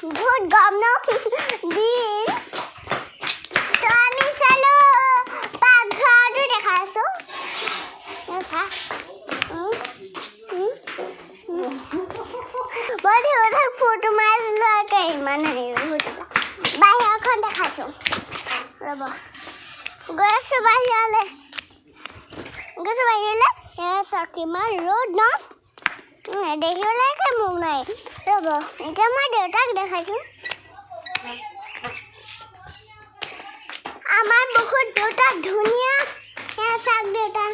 बहुत गरम न दिन तो আমি চালো পাকঘৰটো দেখাইছো চা বডি ওটা ফটো মাৰলো কে মানে বাহিৰখন দেখাইছো ৰব গৈছো বাহিৰলে কিমান ৰ'দ ন দেখিবলৈকে মোক নাই ৰ'ব এতিয়া মই দেউতাক দেখাইছো আমাৰ বহুত দেউতা ধুনীয়া চাক দেউতা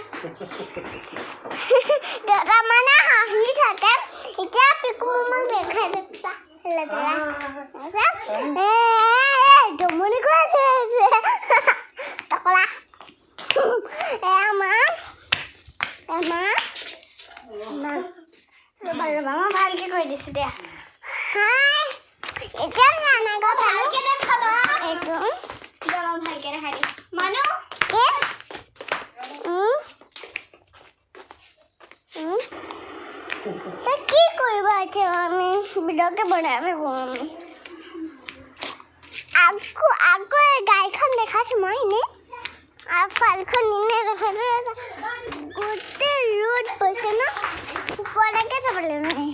দেউতা মানে হাঁহি থাকে এতিয়া পিকু মোক দেখাইছে জমনি কৈ আছে টকলা মামা ভালকে কৈ দিছো দিয়া হাই এতিয়া নানাগা ভালকে দেখাবা একদম মামা ভালকে দেখাই দি মানু তো কি কৰিবা এতিয়া আমি ভিডিঅ'কে বনাই থাকো আকৌ গাড়ীখন দেখাইছো মই এনে আর ফালখন নিয়ে দেখাইছো গোটেই রোদ পড়ছে না উপরকে চাবলে নাই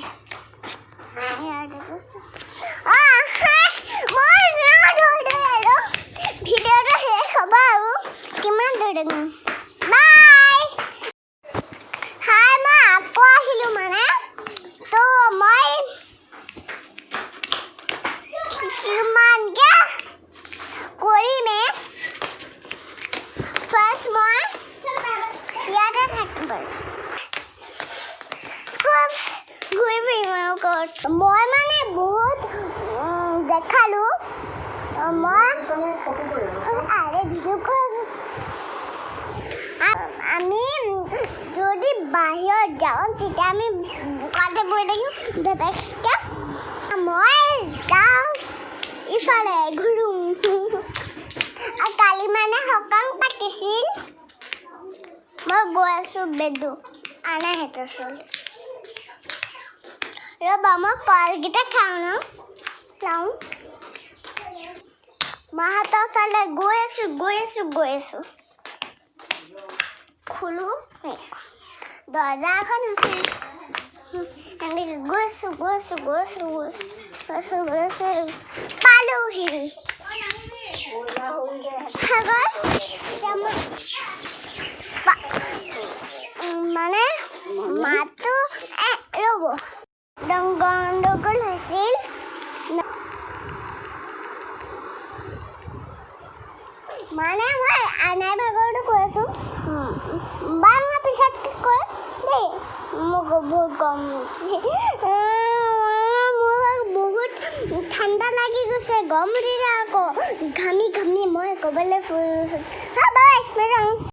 ভিডিওটা শেষ হব আৰু কিমান দৌৰিম বাই হাই মই আকৌ আহিলো মানে তো মই কিমানকে কৰিমে ফাৰ্ষ্ট মই ইয়াতে থাকিম ঘূৰি ফুৰিম মই মানে বহুত দেখালো মই আৰে ভিডিও কৰিছো আমি যদি বাহিৰত যাওঁ তেতিয়া আমি বোকাতে পৰি থাকিম বেবেচকে মই যাওঁ ইফালে ঘূৰো কালি মানে সকাম পাতিছিল মই গৈ আছো বেদু আনা হেতৰ চলি ৰবা মই কলকেইটা খাওঁ ন চাওঁ মাহঁতৰ ওচৰলৈ গৈ আছো খুলো দৰ্জাখন এনেকৈ গৈছো পালোহি মানে মাতো ৰ'ব গণ্ডগোল হৈছিল মানে মই আনাই ভাগৰটো কৈ আছো বা মই পিছত কৈ দেই মোক বহুত গৰম মোৰ বহুত ঠাণ্ডা লাগি গৈছে গৰম উঠিছে আকৌ ঘামি মই ক'বলৈ ফুৰিছোঁ বাই মই যাওঁ